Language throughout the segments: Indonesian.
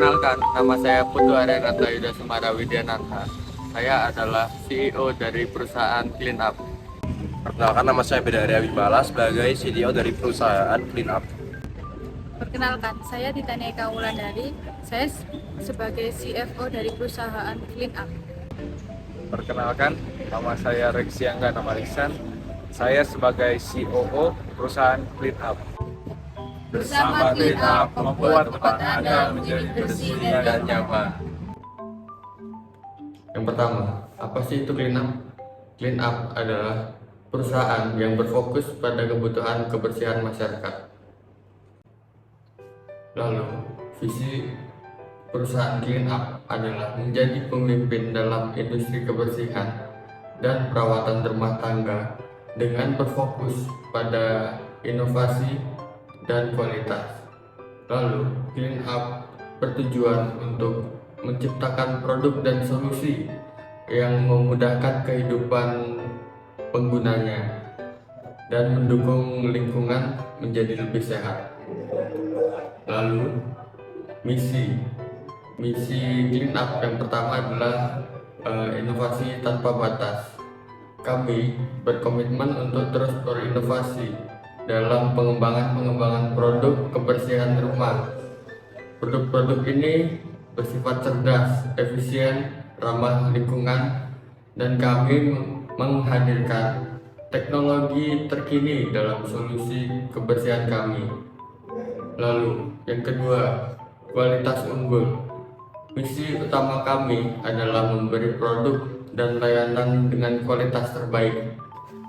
Perkenalkan, nama saya Putu Arianata Yuda Semara Widianatha. Saya adalah CEO dari perusahaan Clean Up. Perkenalkan, nama saya Beda Arya Wibala sebagai CDO dari perusahaan Clean Up. Perkenalkan, saya Titania Eka Wulandari. Saya sebagai CFO dari perusahaan Clean Up. Perkenalkan, nama saya Reksi Angga Namarisan. Saya sebagai COO perusahaan Clean Up. Bersama Clean Up, membuat tempat Anda menjadi bersih dan nyaman. Yang pertama, apa sih itu Clean Up? Clean Up adalah perusahaan yang berfokus pada kebutuhan kebersihan masyarakat. Lalu, visi perusahaan Clean Up adalah menjadi pemimpin dalam industri kebersihan dan perawatan rumah tangga dengan berfokus pada inovasi dan kualitas. Lalu, Clean Up bertujuan untuk menciptakan produk dan solusi yang memudahkan kehidupan penggunanya dan mendukung lingkungan menjadi lebih sehat. Lalu, misi Clean Up yang pertama adalah inovasi tanpa batas. Kami berkomitmen untuk terus berinovasi dalam pengembangan produk kebersihan rumah. Produk-produk ini bersifat cerdas, efisien, ramah lingkungan, dan kami menghadirkan teknologi terkini dalam solusi kebersihan kami. Lalu, yang kedua, kualitas unggul. Misi utama kami adalah memberi produk dan layanan dengan kualitas terbaik.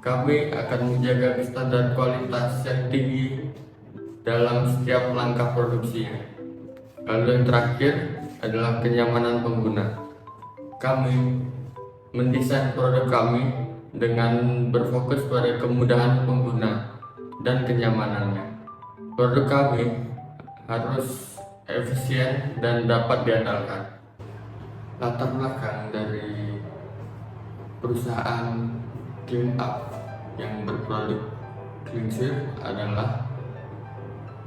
Kami akan menjaga standar kualitas yang tinggi dalam setiap langkah produksinya. Lalu yang terakhir adalah kenyamanan pengguna. Kami mendesain produk kami dengan berfokus pada kemudahan pengguna dan kenyamanannya. Produk kami harus efisien dan dapat diandalkan. Latar belakang dari perusahaan Clean Up yang berproduk Clean Sweep adalah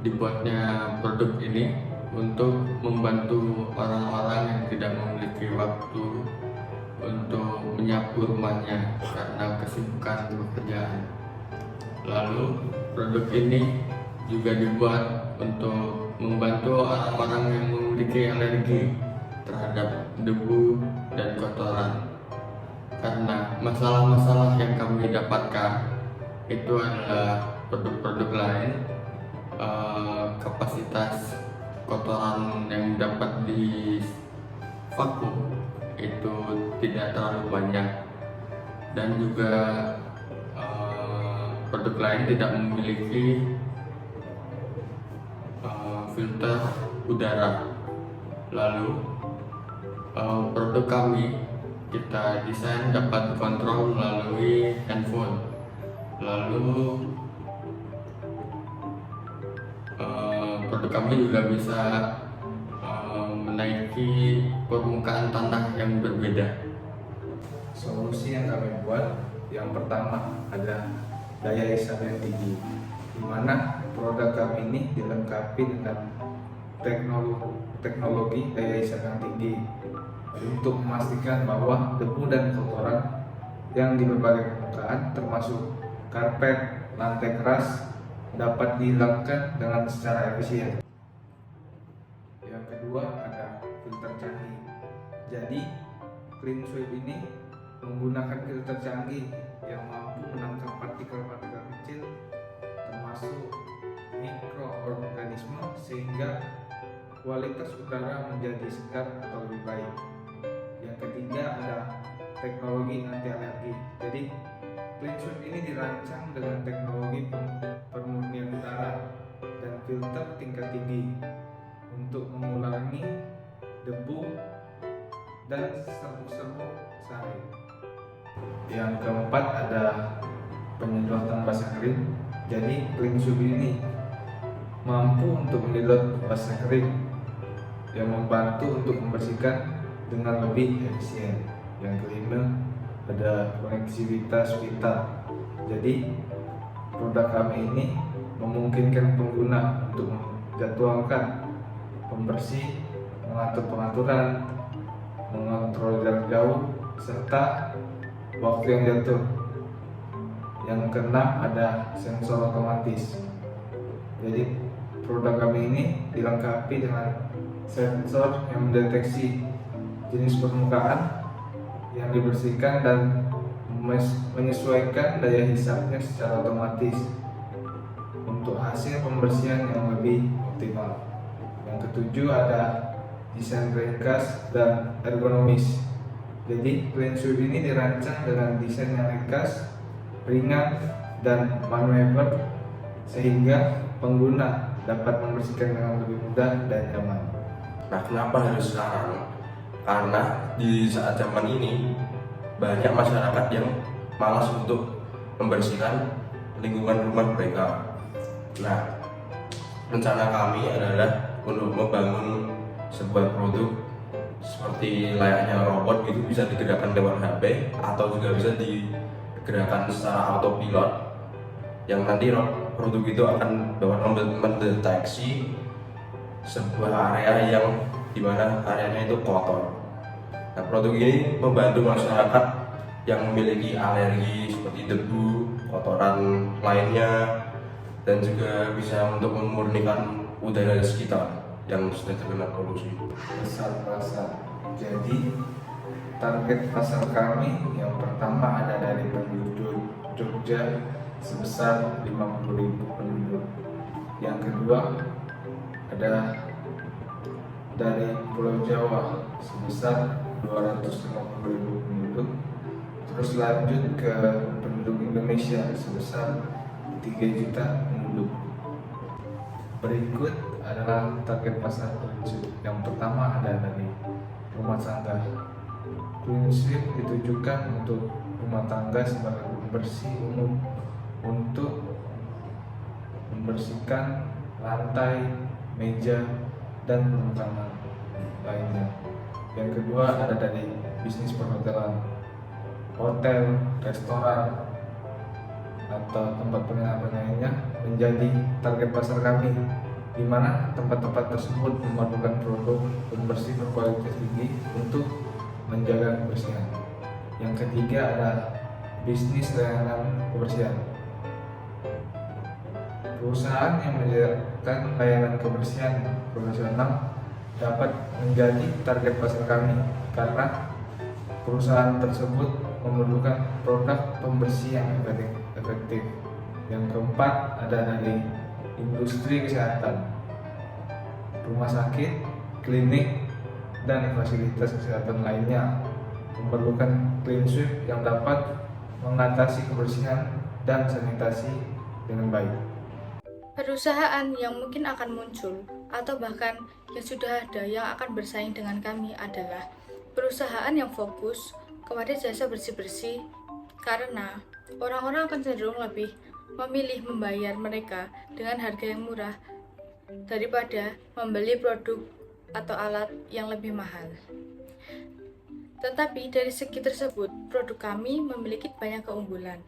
dibuatnya produk ini untuk membantu orang-orang yang tidak memiliki waktu untuk menyapu rumahnya karena kesibukan pekerjaan. Lalu produk ini juga dibuat untuk membantu orang-orang yang memiliki alergi terhadap debu dan kotoran. Karena masalah-masalah yang kami dapatkan itu adalah produk-produk lain, kapasitas kotoran yang dapat di vakum itu tidak terlalu banyak, dan juga produk lain tidak memiliki filter udara. Lalu produk kami kita desain dapat dikontrol melalui handphone. Lalu produk kami juga bisa menaiki permukaan tanah yang berbeda. Solusi yang kami buat yang pertama adalah daya isap yang tinggi, di mana produk kami ini dilengkapi dengan teknologi daya isap yang tinggi untuk memastikan bahwa debu dan kotoran yang di berbagai permukaan termasuk karpet, lantai keras dapat dihilangkan dengan secara efisien. Yang kedua ada filter canggih. Jadi Clean Sweep ini menggunakan filter canggih yang mampu menangkap partikel-partikel kecil termasuk mikroorganisme sehingga kualitas udara menjadi segar atau lebih baik. Yang ketiga ada teknologi anti alergi. Jadi Clean Sweep ini dirancang dengan teknologi pemurnian udara dan filter tingkat tinggi untuk mengurangi debu dan serbuk-serbuk sari. Yang keempat ada penyedotan basah kering. Jadi Clean Sweep ini mampu untuk menyedot basah kering yang membantu untuk membersihkan dengan lebih efisien. Yang kelima ada koneksivitas vital. Jadi produk kami ini memungkinkan pengguna untuk menjadwalkan pembersih, mengatur pengaturan, mengontrol jarak jauh, serta waktu yang jatuh. Yang keenam ada sensor otomatis. Jadi produk kami ini dilengkapi dengan sensor yang mendeteksi jenis permukaan yang dibersihkan dan menyesuaikan daya hisapnya secara otomatis untuk hasil pembersihan yang lebih optimal. Yang ketujuh ada desain ringkas dan ergonomis. Jadi Clean Sweep ini dirancang dengan desain yang ringkas, ringan, dan manuver sehingga pengguna dapat membersihkan dengan lebih mudah dan nyaman. Nah, kenapa harus sekarang? Karena di saat zaman ini banyak masyarakat yang malas untuk membersihkan lingkungan rumah mereka. Nah, rencana kami adalah untuk membangun sebuah produk seperti layaknya robot, itu bisa digerakkan lewat HP atau juga bisa digerakkan secara autopilot, yang nanti produk itu akan dapat mendeteksi sebuah area yang dimana areanya itu kotor. Nah, produk ini membantu masyarakat yang memiliki alergi seperti debu, kotoran lainnya, dan juga bisa untuk memurnikan udara di sekitar yang sudah terkena polusi. Pasar. Jadi target pasar kami yang pertama ada dari penduduk Jogja sebesar 50.000 penduduk. Yang kedua ada dari Pulau Jawa sebesar 250.000 penduduk. Terus lanjut ke penduduk Indonesia sebesar 3 juta penduduk. Berikut adalah target pasar Clean Sweep. Yang pertama ada dari rumah tangga. Clean Sweep ditujukan untuk rumah tangga sebagai pembersih umum untuk membersihkan lantai, meja, dan permukaan lainnya. Yang kedua ada dari bisnis perhotelan, hotel, restoran, atau tempat penginapan lainnya menjadi target pasar kami, di mana tempat-tempat tersebut memerlukan produk pembersih berkualitas tinggi untuk menjaga kebersihan. Yang ketiga ada bisnis layanan kebersihan. Perusahaan yang menyediakan layanan kebersihan profesional dapat menjadi target pasar kami karena perusahaan tersebut memerlukan produk pembersih yang efektif. Yang keempat ada dari industri kesehatan, rumah sakit, klinik, dan fasilitas kesehatan lainnya memerlukan Clean Sweep yang dapat mengatasi kebersihan dan sanitasi dengan baik. Perusahaan yang mungkin akan muncul atau bahkan yang sudah ada yang akan bersaing dengan kami adalah perusahaan yang fokus kepada jasa bersih-bersih, karena orang-orang akan cenderung lebih memilih membayar mereka dengan harga yang murah daripada membeli produk atau alat yang lebih mahal. Tetapi dari segi tersebut, produk kami memiliki banyak keunggulan,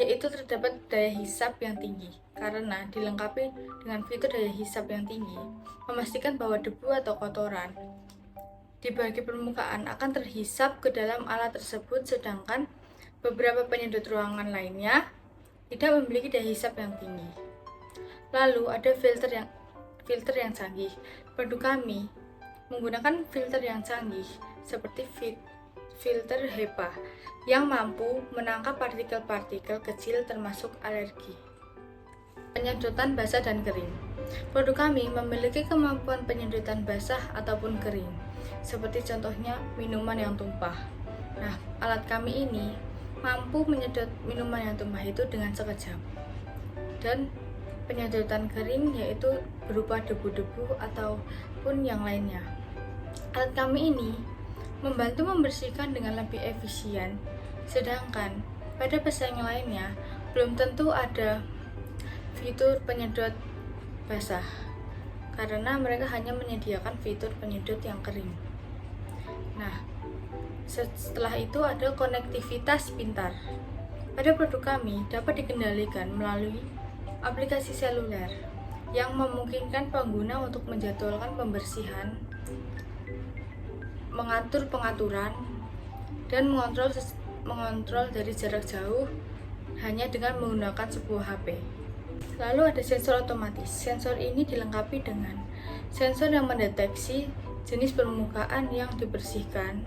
yaitu terdapat daya hisap yang tinggi karena dilengkapi dengan fitur daya hisap yang tinggi, memastikan bahwa debu atau kotoran di bagian permukaan akan terhisap ke dalam alat tersebut, sedangkan beberapa penyedot ruangan lainnya tidak memiliki daya hisap yang tinggi. Lalu ada filter yang canggih. Produk kami menggunakan filter yang canggih seperti filter HEPA yang mampu menangkap partikel-partikel kecil termasuk alergi. Penyedotan basah dan kering. Produk kami memiliki kemampuan penyedotan basah ataupun kering, seperti contohnya minuman yang tumpah. Nah, alat kami ini mampu menyedot minuman yang tumpah itu dengan sekejap. Dan penyedotan kering yaitu berupa debu-debu ataupun yang lainnya. Alat kami ini membantu membersihkan dengan lebih efisien, sedangkan pada pesaing lainnya belum tentu ada fitur penyedot basah karena mereka hanya menyediakan fitur penyedot yang kering. Nah, setelah itu ada konektivitas pintar. Pada produk kami dapat dikendalikan melalui aplikasi seluler yang memungkinkan pengguna untuk menjadwalkan pembersihan mengatur pengaturan, dan mengontrol dari jarak jauh hanya dengan menggunakan sebuah HP. Lalu ada sensor otomatis. Sensor ini dilengkapi dengan sensor yang mendeteksi jenis permukaan yang dibersihkan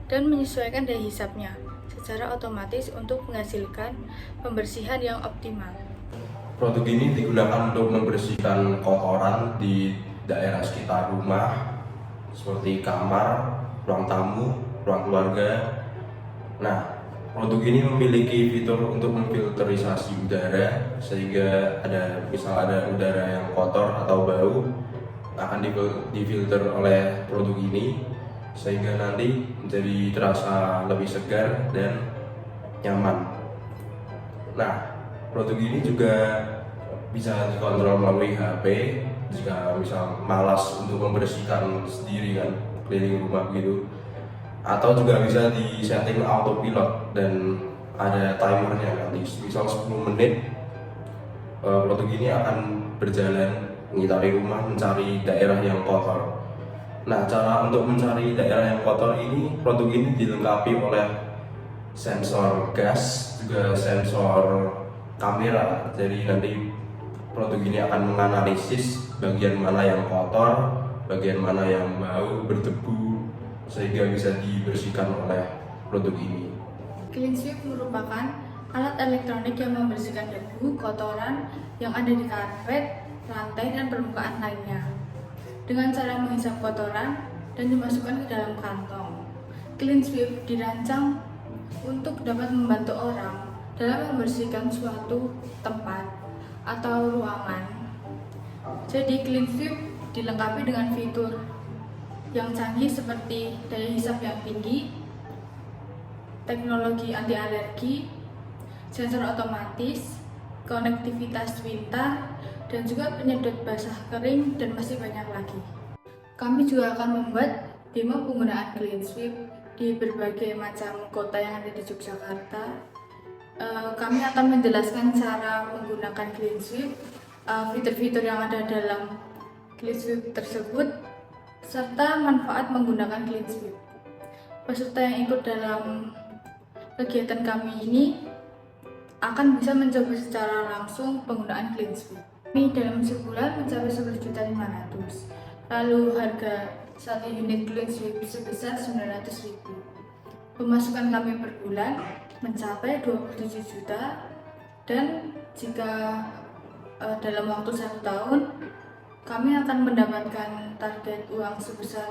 dan menyesuaikan daya hisapnya secara otomatis untuk menghasilkan pembersihan yang optimal. Produk ini digunakan untuk membersihkan kotoran di daerah sekitar rumah seperti kamar, ruang tamu, ruang keluarga. Nah, produk ini memiliki fitur untuk memfilterisasi udara sehingga misal ada udara yang kotor atau bau akan difilter oleh produk ini sehingga nanti menjadi terasa lebih segar dan nyaman. Nah, produk ini juga bisa dikontrol melalui HP jika misal malas untuk membersihkan sendiri kan keliling rumah gitu, atau juga bisa disetting autopilot dan ada timernya nanti misal 10 menit produk ini akan berjalan mengitari rumah mencari daerah yang kotor. Nah, cara untuk mencari daerah yang kotor ini, produk ini dilengkapi oleh sensor gas, juga sensor kamera. Jadi nanti produk ini akan menganalisis bagian mana yang kotor, bagian mana yang bau, berdebu, sehingga bisa dibersihkan oleh produk ini. CleanSweep merupakan alat elektronik yang membersihkan debu, kotoran yang ada di karpet, lantai, dan permukaan lainnya dengan cara menghisap kotoran dan dimasukkan ke dalam kantong. CleanSweep dirancang untuk dapat membantu orang dalam membersihkan suatu tempat atau ruangan. Jadi CleanSweep dilengkapi dengan fitur yang canggih seperti daya hisap yang tinggi, teknologi anti alergi, sensor otomatis, konektivitas pintar, dan juga penyedot basah kering, dan masih banyak lagi. Kami juga akan membuat demo penggunaan CleanSweep di berbagai macam kota yang ada di Yogyakarta. Kami akan menjelaskan cara menggunakan CleanSweep, fitur-fitur yang ada dalam CleanSweep tersebut, serta manfaat menggunakan CleanSweep. Peserta yang ikut dalam kegiatan kami ini akan bisa mencoba secara langsung penggunaan CleanSweep. Kami dalam sebulan mencapai 10.500.000. Lalu harga satu unit CleanSweep sebesar 900.000. Pemasukan kami per bulan mencapai 27 juta, dan jika dalam waktu 1 tahun kami akan mendapatkan target uang sebesar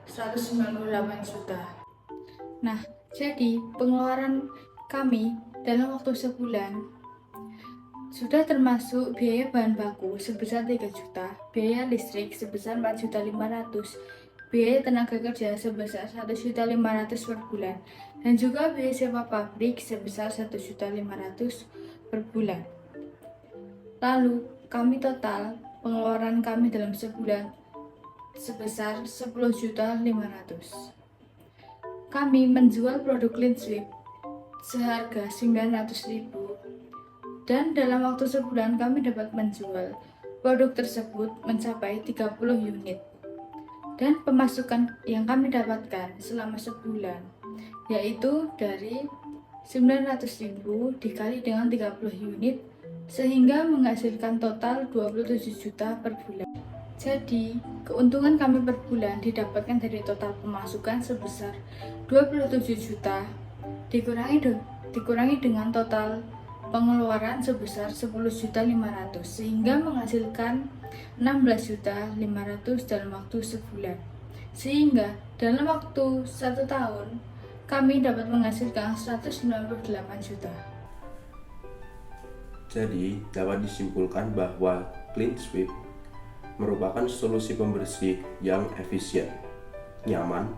198 juta. Nah, jadi pengeluaran kami dalam waktu sebulan sudah termasuk biaya bahan baku sebesar 3 juta, biaya listrik sebesar 4.500.000, biaya tenaga kerja sebesar 1.500.000 per bulan, dan juga biaya sewa pabrik sebesar 1.500.000 per bulan. Lalu kami total pengeluaran kami dalam sebulan sebesar 10.500.000. Kami menjual produk CleanSweep seharga 900.000, dan dalam waktu sebulan kami dapat menjual produk tersebut mencapai 30 unit. Dan pemasukan yang kami dapatkan selama sebulan yaitu dari 900.000 dikali dengan 30 unit, sehingga menghasilkan total 27 juta per bulan. Jadi, keuntungan kami per bulan didapatkan dari total pemasukan sebesar 27 juta dikurangi dengan total pengeluaran sebesar 10.500.000, sehingga menghasilkan 16.500.000 dalam waktu sebulan. Sehingga dalam waktu 1 tahun kami dapat menghasilkan 198 juta. Jadi, dapat disimpulkan bahwa CleanSweep merupakan solusi pembersih yang efisien, nyaman,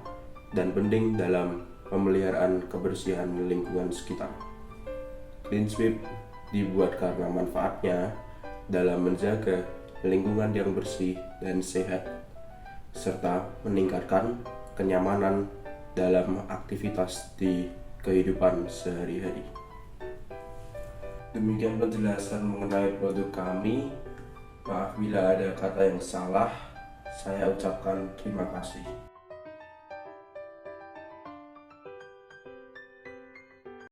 dan penting dalam pemeliharaan kebersihan lingkungan sekitar. CleanSweep dibuat karena manfaatnya dalam menjaga lingkungan yang bersih dan sehat, serta meningkatkan kenyamanan dalam aktivitas di kehidupan sehari-hari. Demikian penjelasan mengenai produk kami. Maaf bila ada kata yang salah. saya ucapkan terima kasih.